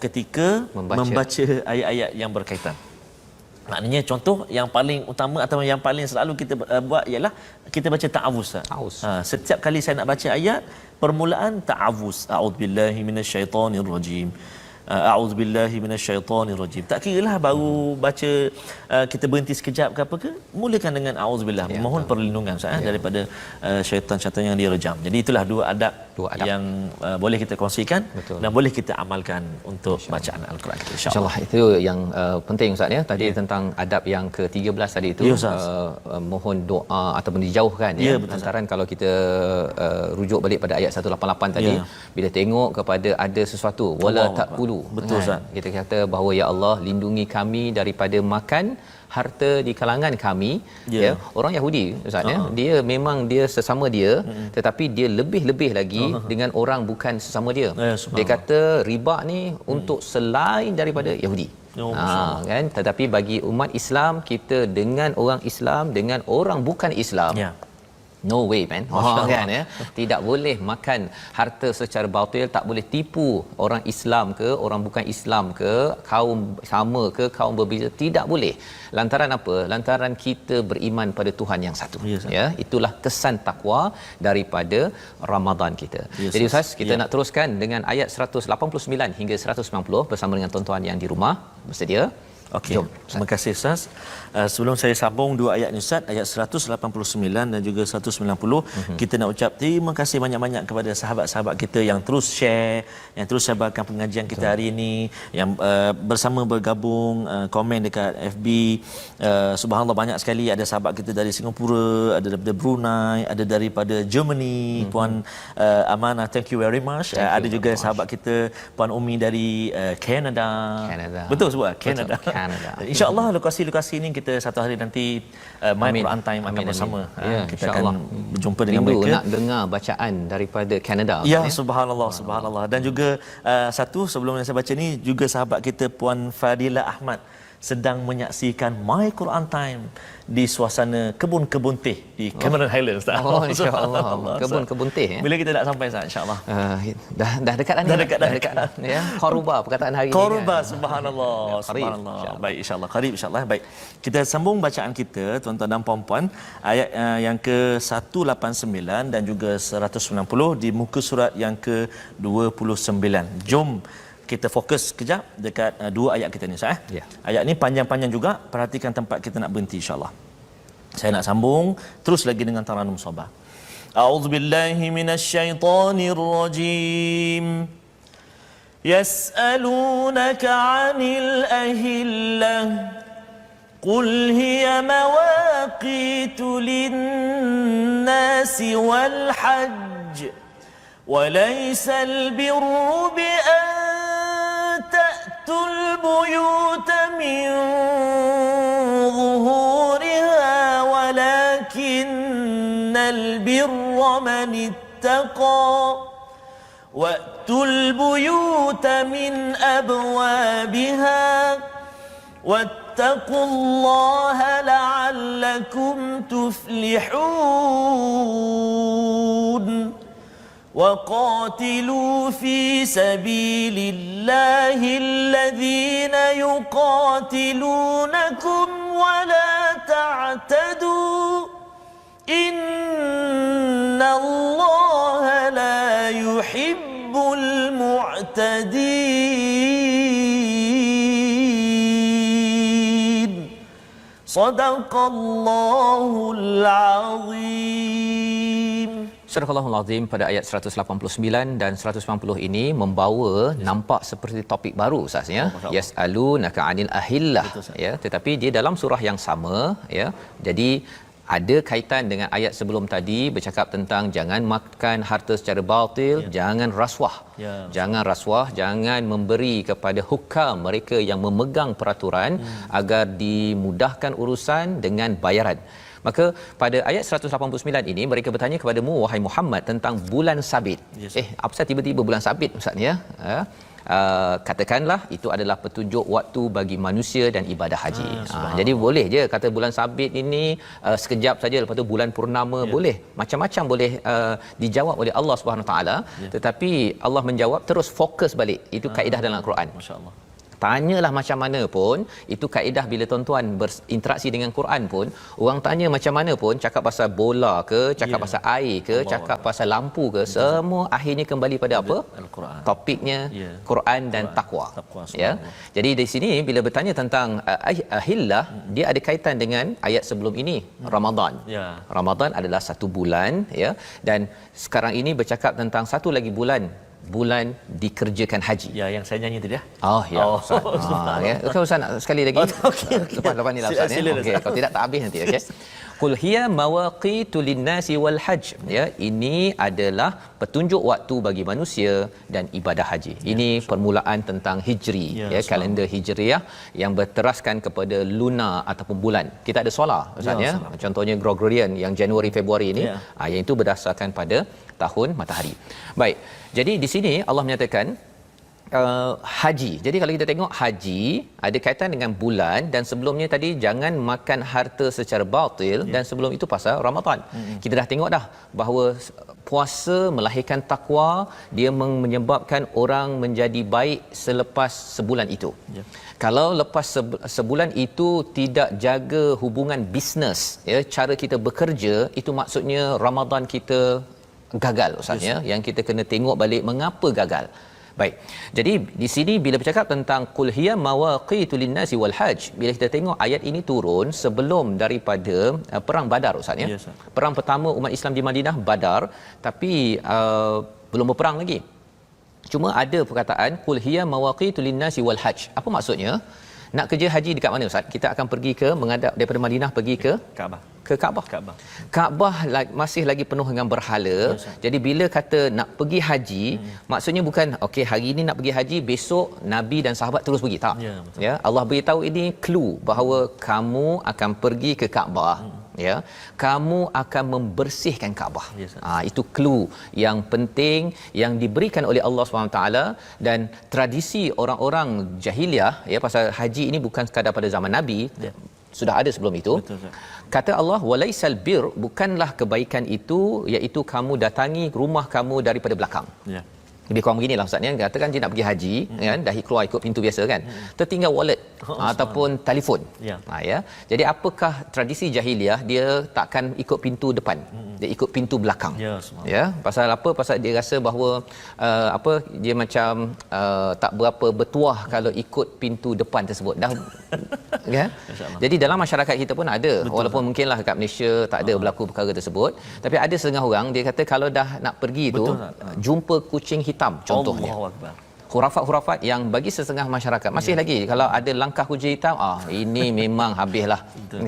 ketika membaca ayat-ayat yang berkaitan. Maknanya contoh yang paling utama atau yang paling selalu kita buat ialah kita baca ta'awuz. Setiap kali saya nak baca ayat, permulaan ta'awuz. A'udzubillahi minasyaitonirrajim. a'udzubillahi minasyaitonirrajim. Tak kiralah baru baca kita berhenti sekejap ke apa ke, mulakan dengan a'udzubillah, mohon perlindungan daripada syaitan-syaitan yang direjam. Jadi itulah dua adab yang boleh kita kongsikan. Betul. Dan boleh kita amalkan untuk bacaan al-Quran kita, insya-Allah. Itu yang penting Ustaz ya. Tadi tentang adab yang ke-13 tadi itu, mohon doa ataupun dijauhkan lantaran kalau kita rujuk balik pada ayat 188 tadi, bila tengok kepada ada sesuatu wala taqulu, betul Ustaz, kita kata bahawa ya Allah lindungi kami daripada makan harta di kalangan kami. Orang Yahudi Ustaz dia memang dia sesama dia, tetapi dia lebih-lebih lagi dengan orang bukan sesama dia. Dia kata riba ni untuk selain daripada Yahudi. Kan, tetapi bagi umat Islam, kita dengan orang Islam dengan orang bukan Islam, no way man. Kan tidak boleh makan harta secara batil, tak boleh tipu orang Islam ke orang bukan Islam ke, kaum sama ke kaum berbeza, tidak boleh. Lantaran apa? Lantaran kita beriman pada Tuhan yang satu. Itulah kesan takwa daripada Ramadan kita. Jadi Ustaz, kita nak teruskan dengan ayat 189 hingga 190 bersama dengan tuan-tuan yang di rumah. Bersedia? Okey, terima kasih Ustaz. Sebelum saya sambung dua ayat ni Ustaz, ayat 189 dan juga 190, kita nak ucap terima kasih banyak-banyak kepada sahabat-sahabat kita yang terus share, yang terus sebarkan pengajian kita hari ini, yang bersama bergabung, komen dekat FB. Subhanallah, banyak sekali. Ada sahabat kita dari Singapura, ada daripada Brunei, ada daripada Germany, Puan Amanah, thank you very much. Ada juga sahabat kita Puan Umi dari Canada. Betul sebut Canada. InsyaAllah lokasi-lokasi ini kita satu hari nanti My Quran Time akan bersama. Kita akan berjumpa dengan mereka. Nak dengar bacaan daripada Canada. Subhanallah, subhanallah. Dan juga satu sebelum saya baca ni, juga sahabat kita Puan Fadila Ahmad sedang menyaksikan My Quran Time di suasana kebun-kebun teh di Cameron Highlands. Insya-Allah. Kebun-kebun teh Bila kita nak sampai Ustaz, insya-Allah. Dah dekat dah. Dah dekat. Ya, Qaruba perkataan hari Qaruba, subhanallah. Subhanallah. Baik, insya-Allah. Qarib, insya-Allah. Baik. Kita sambung bacaan kita tuan-tuan dan puan-puan, ayat yang ke-189 dan juga 190 di muka surat yang ke-29. Jom kita fokus kejap dekat dua ayat kita ni Ustaz. Ayat ni panjang-panjang juga, perhatikan tempat kita nak berhenti insya-Allah. Saya nak sambung terus lagi dengan Taranum Sabah. A'udzubillahi minasyaitonir rajim. Yas'alunaka 'anil ahillah qul hiya mawaqitu lin-nasi wal hajj وليس البر بأن تأتوا البيوت من ظهورها ولكن البر من اتقى وأتوا البيوت من أبوابها واتقوا الله لعلكم تفلحون وقاتلوا في سبيل الله الذين يقاتلونكم ولا تعتدوا إن الله لا يحب المعتدين صدق الله العظيم. Surah Al-Azim pada ayat 189 dan 190 ini membawa nampak seperti topik baru Ustaz ya. Yas'alunaka 'anil ahillah ya, tetapi dia dalam surah yang sama ya. Jadi ada kaitan dengan ayat sebelum tadi bercakap tentang jangan makan harta secara batil, jangan rasuah. Jangan rasuah, jangan memberi kepada hukam mereka yang memegang peraturan agar dimudahkan urusan dengan bayaran. Maka pada ayat 189 ini mereka bertanya kepadamu wahai Muhammad tentang bulan sabit. Apa tiba-tiba bulan sabit Ustaz ya? Katakanlah itu adalah petunjuk waktu bagi manusia dan ibadah haji. Jadi boleh je kata bulan sabit ini sekejap saja, lepas tu bulan purnama boleh. Macam-macam boleh dijawab oleh Allah Subhanahu taala, tetapi Allah menjawab terus fokus balik. Itu kaedah dalam Al-Quran. Masya-Allah. tanyalah macam mana pun, itu kaedah bila tuan-tuan berinteraksi dengan Quran pun, orang tanya macam mana pun, cakap pasal bola ke, cakap pasal air ke, cakap pasal lampu ke, semua akhirnya kembali pada apa? Al-Quran. Topiknya Quran dan takwa. Ya. Jadi di sini bila bertanya tentang ahillah, dia ada kaitan dengan ayat sebelum ini, Ramadan. Ramadan adalah satu bulan, ya, dan sekarang ini bercakap tentang satu lagi bulan dikerjakan haji. Ya, yang saya nyanyi tadi ya. Ustaz. Ya. Kalau Ustaz nak sekali lagi. Lepas ni lah Ustaz ya. Okey, kalau tidak tak habis nanti, okey. Qul hiya mawaqitu lin-nasi wal hajj. Ya, ini adalah petunjuk waktu bagi manusia dan ibadah haji. Ini permulaan tentang Hijri, kalender Hijriah yang berteraskan kepada lunar ataupun bulan. Kita ada solar Ustaz ya. Contohnya Gregorian yang Januari Februari ini, yang itu berdasarkan pada tahun matahari. Baik. Jadi di sini Allah menyatakan haji. Jadi kalau kita tengok haji ada kaitan dengan bulan, dan sebelumnya tadi jangan makan harta secara batil, dan sebelum itu pasal Ramadan. Kita dah tengok dah bahawa puasa melahirkan takwa, dia menyebabkan orang menjadi baik selepas sebulan itu. Kalau lepas sebulan itu tidak jaga hubungan bisnes, ya, cara kita bekerja, itu maksudnya Ramadan kita gagal Ustaz ya. Yang kita kena tengok balik mengapa gagal. Baik. Jadi di sini bila bercakap tentang qul hiya mawaqitu lin-nasi wal hajj, bila kita tengok ayat ini turun sebelum daripada perang Badar Ustaz ya. Perang pertama umat Islam di Madinah, Badar, tapi belum berperang lagi. Cuma ada perkataan qul hiya mawaqitu lin-nasi wal hajj. Apa maksudnya? Nak kerja haji dekat mana Ustaz? Kita akan pergi ke menghadap daripada Madinah pergi ke Kaabah. Ke Kaabah. Kaabah masih lagi penuh dengan berhala. Jadi bila kata nak pergi haji, maksudnya bukan okey hari ini nak pergi haji, besok Nabi dan sahabat terus pergi, tak. Ya, Allah beritahu ini clue bahawa kamu akan pergi ke Kaabah. Ya, kamu akan membersihkan Kaabah. Itu clue yang penting yang diberikan oleh Allah SWT. Dan tradisi orang-orang jahiliah, ya, pasal haji ini bukan sekadar pada zaman Nabi, sudah ada sebelum itu. Kata Allah, walaisal bir, bukanlah kebaikan itu iaitu kamu datangi rumah kamu daripada belakang. Lebih kurang beginilah Ustaz ni, katakan dia nak pergi haji, kan, dah keluar ikut pintu biasa kan, tertinggal wallet ataupun telefon. Ya. Jadi apakah tradisi jahiliah, dia takkan ikut pintu depan, dia ikut pintu belakang. Ya, pasal apa? Pasal dia rasa bahawa dia macam tak berapa bertuah kalau ikut pintu depan tersebut dah. Ya. Jadi dalam masyarakat kita pun ada, walaupun mungkinlah kat Malaysia tak ada berlaku perkara tersebut, tapi ada setengah orang dia kata kalau dah nak pergi tu jumpa kucing hitam contohnya. Khurafat-khurafat yang bagi setengah masyarakat masih lagi kalau ada langkah kucing hitam, ini memang habislah.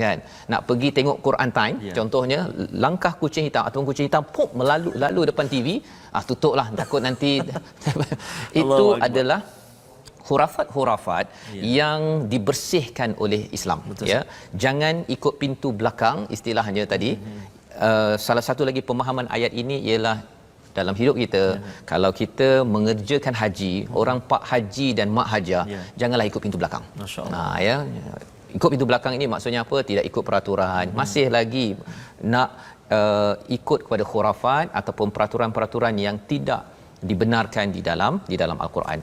Kan, nak pergi tengok Quran time contohnya, langkah kucing hitam ataupun kucing hitam pop lalu depan TV, tutuplah takut nanti. Itu adalah khurafat yang dibersihkan oleh Islam. Ya, jangan ikut pintu belakang istilahnya tadi. Salah satu lagi pemahaman ayat ini ialah dalam hidup kita, kalau kita mengerjakan haji, orang pak haji dan mak hajah, janganlah ikut pintu belakang. Ya, ikut pintu belakang ini maksudnya apa? Tidak ikut peraturan, masih lagi nak ikut kepada khurafat ataupun peraturan-peraturan yang tidak dibenarkan di dalam Al-Quran.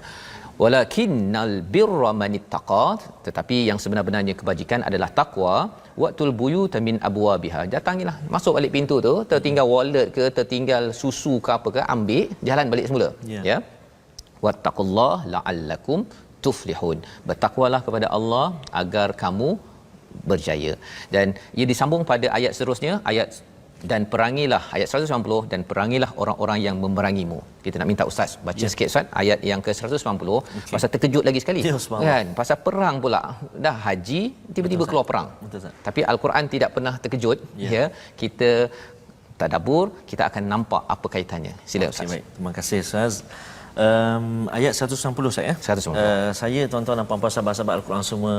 Walakinnal birra manittaqa, tetapi yang sebenar-benarnya kebajikan adalah takwa. Waqtul buyut min abwabiha, datangilah, masuk balik pintu tu, tertinggal wallet ke, tertinggal susu ke apa ke, ambil, jalan balik semula. Ya, wattaqullaha la'allakum tuflihun, bertakwalah kepada Allah agar kamu berjaya. Dan ia disambung pada ayat seterusnya, ayat dan perangilah, ayat 190, dan perangilah orang-orang yang memerangimu. Kita nak minta Ustaz baca sikit Ustaz ayat yang ke-190, pasal terkejut lagi sekali kan, pasal perang pula, dah haji tiba-tiba keluar perang. Tapi Al-Quran tidak pernah terkejut. Ya, kita tadabbur, kita akan nampak apa kaitannya. Sila Ustaz. Baik, terima kasih Ustaz. Ayat 190 saya. Saya tuan-tuan dan puan-puan sahabat-sahabat Al-Quran semua,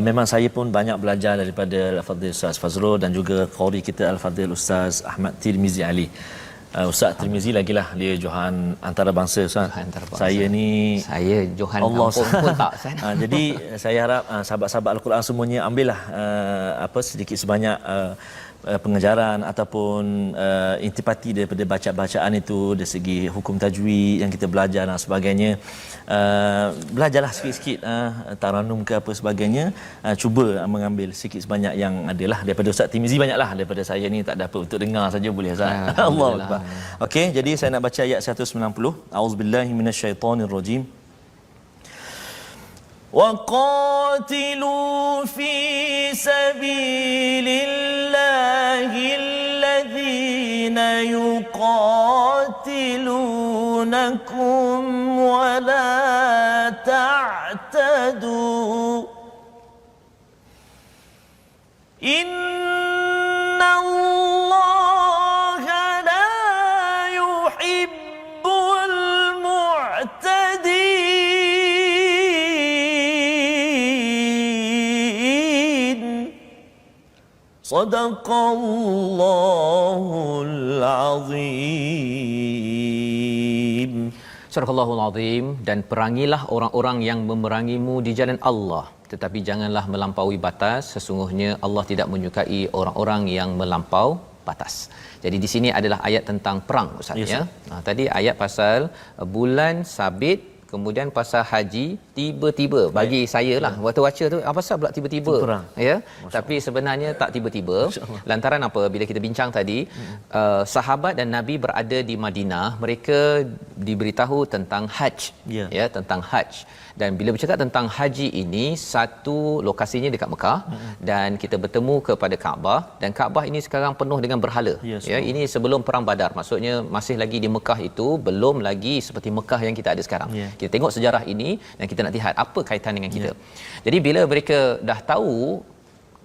memang saya pun banyak belajar daripada Al-Fadhil Ustaz Fazrul dan juga qari kita Al-Fadhil Ustaz Ahmad Tirmizi Ali. Ustaz Tirmizi lagilah dia Johan antarabangsa Ustaz. Saya ni Johan Allah pun tak. Jadi saya harap sahabat-sahabat Al-Quran semuanya ambillah sedikit sebanyak pengajaran ataupun intipati daripada bacaan itu dari segi hukum tajwid yang kita belajar dan sebagainya. Belajarlah sikit-sikit taranum ke apa sebagainya, cuba mengambil sikit sebanyak yang adalah daripada Ustaz Tirmizi. Banyaklah daripada saya ni tak ada apa, untuk dengar saja boleh Ustaz. Allahu akbar. Okey, jadi saya nak baca ayat 190. Auzubillahi minasyaitonirrajim. وَقَاتِلُوا فِي سَبِيلِ اللَّهِ الَّذِينَ يُقَاتِلُونَكُمْ وَلَا تَعْتَدُوا إِنَّ اللَّهَ لَا يُحِبُّ الْمُعْتَدِينَ صدق الله العظيم. Surah Allahul Azim. Dan perangilah orang-orang yang memerangimu di jalan Allah, tetapi janganlah melampaui batas. Sesungguhnya Allah tidak menyukai orang-orang yang melampau batas. Jadi di sini adalah ayat tentang perang Ustaz, yes, ya. Tadi ayat pasal bulan sabit, kemudian pasal haji, tiba-tiba bagi saya lah waktu baca tu, apa pasal pula tiba-tiba, ya. Tapi sebenarnya tak tiba-tiba. Lantaran apa? Bila kita bincang tadi, sahabat dan Nabi berada di Madinah, mereka diberitahu tentang haji, ya, tentang haji. Dan bila bercakap tentang haji ini, satu lokasinya dekat Mekah, dan kita bertemu kepada Kaabah, dan Kaabah ini sekarang penuh dengan berhala, ya. Ini sebelum perang Badar, maksudnya masih lagi di Mekah itu, belum lagi seperti Mekah yang kita ada sekarang. Kita tengok sejarah ini dan kita nak lihat apa kaitan dengan kita. Jadi bila mereka dah tahu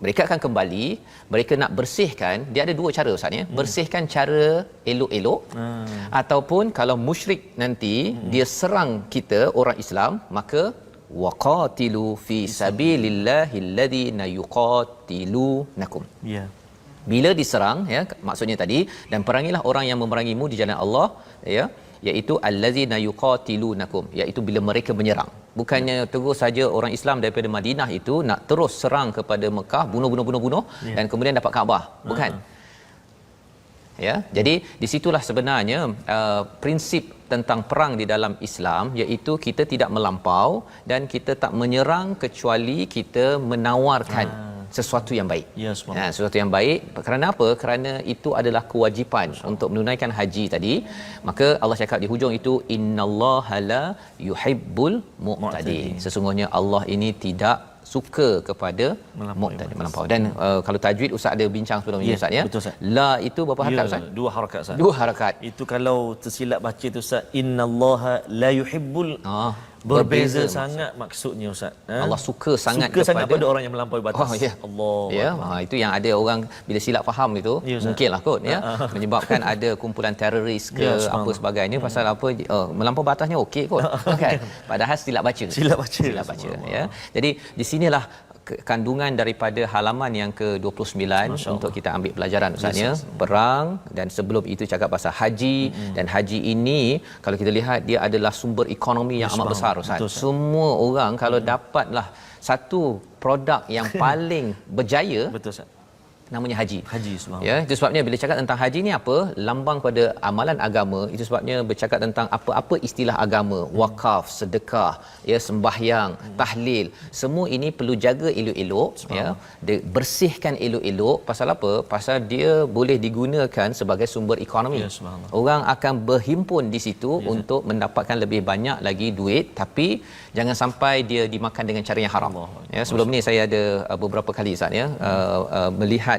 mereka akan kembali, mereka nak bersihkan, dia ada dua cara Ustaz, ya. Bersihkan cara elok-elok, ataupun kalau musyrik nanti dia serang kita orang Islam, maka waqatilu fi sabilillahi alladhina yuqatilunakum. Ya. Bila diserang, ya, maksudnya tadi, dan perangilah orang yang memerangimu di jalan Allah, ya, iaitu allazina yuqatilunakum, iaitu bila mereka menyerang. Bukannya terus saja orang Islam daripada Madinah itu nak terus serang kepada Mekah, bunuh dan kemudian dapat Kaabah. Bukan. Ya, jadi di situlah sebenarnya prinsip tentang perang di dalam Islam, iaitu kita tidak melampau dan kita tak menyerang kecuali kita menawarkan sesuatu yang baik. Sesuatu yang baik. Kerana apa? Kerana itu adalah kewajipan untuk menunaikan haji tadi. Maka Allah cakap di hujung itu, innallaha la yuhibbul mu'tadin. Sesungguhnya Allah ini tidak suka kepada melampau. Dan kalau tajwid Ustaz ada bincang sebelum ini, Ustaz, ya. Betul, Ustaz. La itu berapa harakat, Ustaz? Dua harakat, Ustaz. Dua harakat. Itu kalau tersilap baca tu, Ustaz, innallaha la yuhibbul, berbeza sangat maksudnya, Ustaz. Allah suka sangat kepada orang yang melampaui batas. Allah. Ya, itu yang ada orang bila silap faham itu, mungkinlah kot, ya, menyebabkan ada kumpulan teroris ke apa sebagainya, pasal apa, melampau batasnya okey kot, kan. Padahal silap baca. Ya. Jadi di sinilah kandungan daripada halaman yang ke-29 untuk kita ambil pelajaran, Ustaz, ya. Perang, dan sebelum itu cakap pasal haji, dan haji ini kalau kita lihat dia adalah sumber ekonomi yang amat besar, Ustaz. Semua orang kalau dapatlah satu produk yang paling berjaya, betul, Ustaz, namanya haji. Subhanallah. Ya, itu sebabnya bila cakap tentang haji ni apa? Lambang pada amalan agama. Itu sebabnya bercakap tentang apa-apa istilah agama, wakaf, sedekah, ya, sembahyang, tahlil. Semua ini perlu jaga elok-elok, ya. Bersihkan elok-elok. Pasal apa? Pasal dia boleh digunakan sebagai sumber ekonomi. Orang akan berhimpun di situ untuk mendapatkan lebih banyak lagi duit, tapi jangan sampai dia dimakan dengan cara yang haram. Ya, sebelum ni saya ada beberapa kali, Ustaz, ya, melihat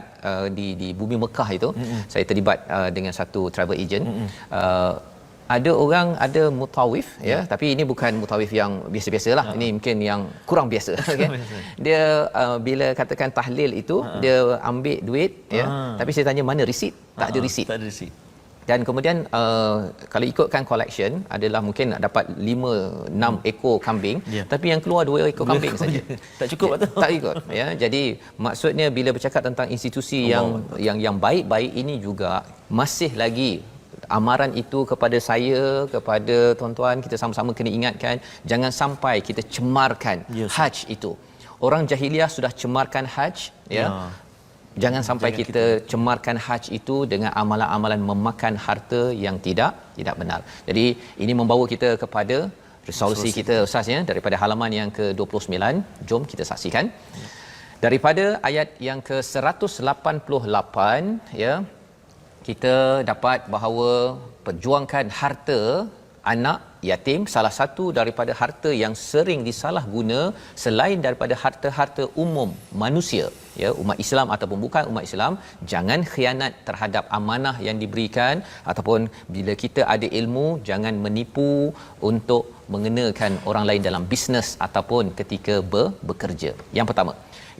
di bumi Mekah itu, saya terlibat dengan satu travel agent. Ada orang ada mutawif, ya, tapi ini bukan mutawif yang biasa-biasalah. Ini mungkin yang kurang biasa. Okay? Dia bila katakan tahlil itu, dia ambil duit, ya, tapi saya tanya mana resit? Tak ada resit. Dan kemudian kalau ikutkan collection adalah mungkin nak dapat 5-6 ekor kambing, tapi yang keluar 2 ekor kambing saja. Tak cukup tu. Tak ikut, ya. Jadi maksudnya bila bercakap tentang institusi yang baik-baik ini juga masih lagi amaran itu kepada saya, kepada tuan-tuan, kita sama-sama kena ingatkan, jangan sampai kita cemarkan haj itu. Orang jahiliah sudah cemarkan haj, ya. Jangan sampai kita cemarkan haj itu dengan amalan-amalan memakan harta yang tidak benar. Jadi ini membawa kita kepada resolusi kita Ustaz ya, daripada halaman yang ke-29. Jom kita saksikan. Daripada ayat yang ke-188 ya, kita dapat bahawa perjuangkan harta anak yatim salah satu daripada harta yang sering disalahguna selain daripada harta-harta umum manusia ya, umat Islam ataupun bukan umat Islam. Jangan khianat terhadap amanah yang diberikan, ataupun bila kita ada ilmu jangan menipu untuk mengenakan orang lain dalam bisnes ataupun ketika bekerja. Yang pertama.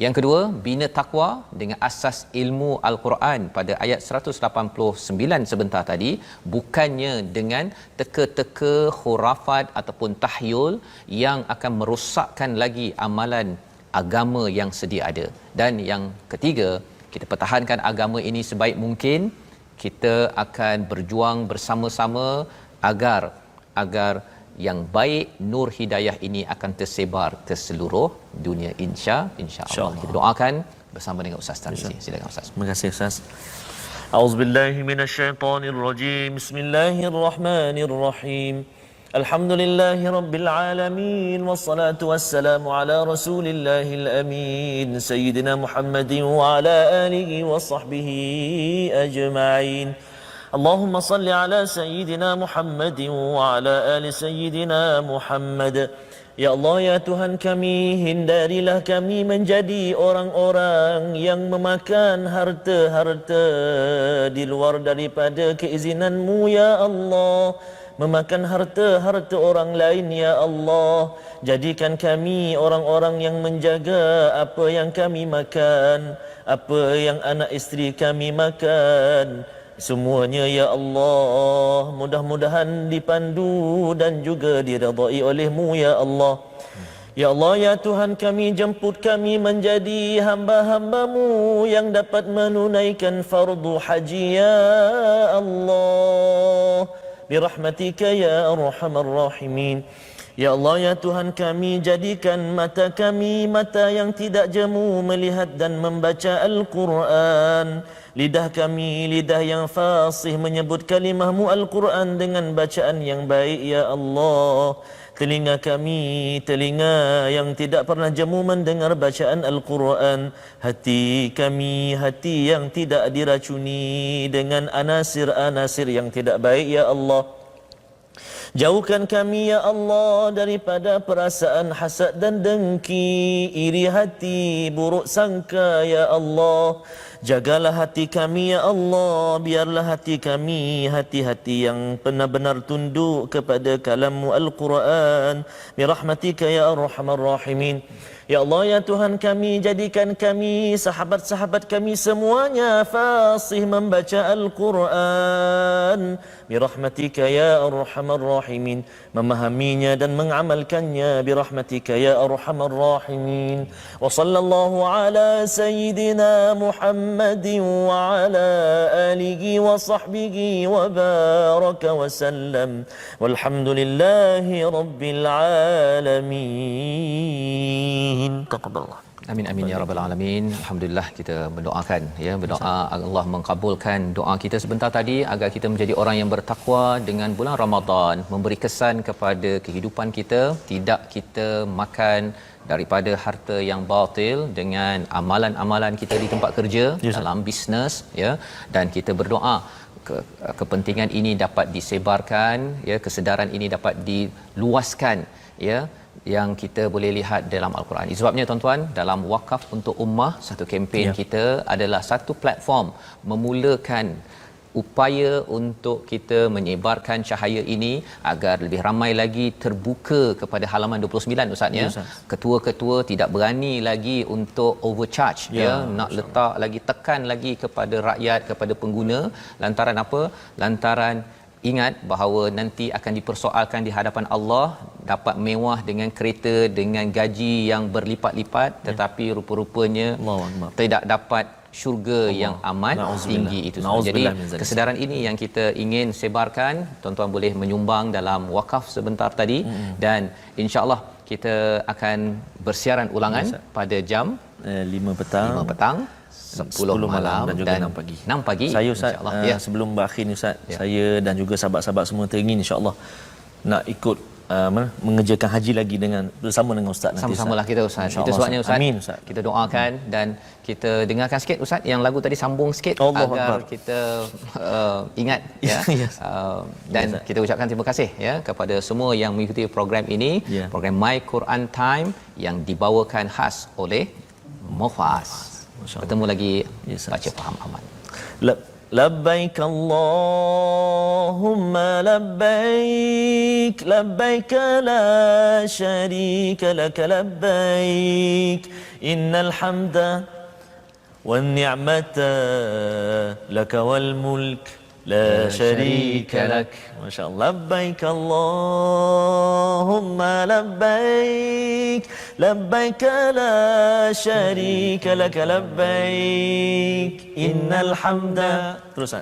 Yang kedua, bina takwa dengan asas ilmu Al-Quran pada ayat 189 sebentar tadi, bukannya dengan teka-teka khurafat ataupun tahyul yang akan merosakkan lagi amalan agama yang sedia ada. Dan yang ketiga, kita pertahankan agama ini sebaik mungkin. Kita akan berjuang bersama-sama agar yang baik nur hidayah ini akan tersebar ke seluruh dunia insya-Allah. Kita doakan bersama dengan Ustaz Tarmizi. Silakan Ustaz. Terima kasih Ustaz. A'udzubillahi minasyaitonirrajim. Bismillahirrahmanirrahim. Alhamdulillahi rabbil alamin wassalatu wassalamu ala rasulillahil amin sayyidina Muhammadin wa ala alihi wa sahbihi ajma'in. اللهم صل على سيدنا محمد وعلى آل سيدنا محمد. Ya Allah, ya Tuhan kami, hindarilah kami menjadi orang-orang yang memakan harta-harta di luar daripada keizinan-Mu ya Allah, memakan harta-harta orang lain ya Allah. Jadikan kami orang-orang yang menjaga apa yang kami makan, apa yang anak isteri kami makan, semuanya ya Allah, mudah-mudahan dipandu dan juga diredai oleh-Mu ya Allah. Ya Allah, ya Tuhan kami, jemput kami menjadi hamba-hamba-Mu yang dapat menunaikan fardu haji ya Allah, birahmatika ya arhamar rahimin. Ya Allah, ya Tuhan kami, jadikan mata kami mata yang tidak jemu melihat dan membaca Al-Quran, lidah kami lidah yang fasih menyebut kalimah-Mu Al-Quran dengan bacaan yang baik ya Allah. Telinga kami telinga yang tidak pernah jemu mendengar bacaan Al-Quran. Hati kami hati yang tidak diracuni dengan anasir-anasir yang tidak baik ya Allah. Jauhkan kami ya Allah daripada perasaan hasad dan dengki, iri hati, buruk sangka ya Allah. Jagalah hati kami ya Allah, biarlah hati kami hati-hati yang benar-benar tunduk kepada kalam-Mu Al-Quran, birahmatika ya arhamar rahimin. Ya Allah, ya Tuhan kami, jadikan kami, sahabat-sahabat kami semuanya fasih membaca Al-Quran, birahmatika ya arhamar rahimin, memahaminya dan mengamalkannya, birahmatika ya arhamar rahimin. Wa sallallahu ala sayyidina Muhammadin wa ala alihi wa sahbihi wa baraka wa sallam, walhamdulillahi rabbil alamin. Taqabbalallah. Amin amin ya rabbal alamin. Alhamdulillah, kita berdoakan ya, berdoa Allah mengabulkan doa kita sebentar tadi agar kita menjadi orang yang bertakwa dengan bulan Ramadan, memberi kesan kepada kehidupan kita, tidak kita makan daripada harta yang batil dengan amalan-amalan kita di tempat kerja, dalam bisnes ya, dan kita berdoa kepentingan ini dapat disebarkan ya, kesedaran ini dapat diluaskan ya, yang kita boleh lihat dalam Al-Quran. Sebabnya tuan-tuan, dalam Wakaf untuk Ummah, satu kempen kita adalah satu platform memulakan upaya untuk kita menyebarkan cahaya ini agar lebih ramai lagi terbuka kepada halaman 29 Ustaz ya. Ketua-ketua tidak berani lagi untuk overcharge ya, nak letak lagi, tekan lagi kepada rakyat, kepada pengguna. Lantaran apa? Lantaran ingat bahawa nanti akan dipersoalkan di hadapan Allah, dapat mewah dengan kereta dengan gaji yang berlipat-lipat, tetapi rupa-rupanya tidak dapat syurga yang amat tinggi itu semua. Jadi kesedaran ini yang kita ingin sebarkan. Tuan-tuan boleh menyumbang dalam wakaf sebentar tadi, dan insya-Allah kita akan bersiaran ulangan pada jam 5 petang 10 malam dan juga 6 pagi. 6 pagi. Saya Ustaz, InsyaAllah. Ya. sebelum berakhir ni Ustaz, Ya. saya dan juga sahabat-sahabat semua teringin insya-Allah nak ikut mengerjakan haji lagi dengan bersama dengan Ustaz nanti. Sama-samalah kita Ustaz. Itu InsyaAllah, sebabnya Ustaz, Amin Ustaz. kita doakan dan kita dengarkan sikit Ustaz yang lagu tadi, sambung sikit Allahu agar Akbar. kita ingat ya. Yes. Dan Yes, kita ucapkan terima kasih ya kepada semua yang mengikuti program ini, Ya. program My Quran Time yang dibawakan khas oleh Muhaz. Bertemu lagi, Yes, baca faham aman. لبيك اللهم لبيك لبيك لا شريك لك لبيك إن الحمد والنعمة لك والملك لا شريك لك ما شاء الله لبيك اللهم لبيك لبيك لا شريك لك لبيك إن الحمد terus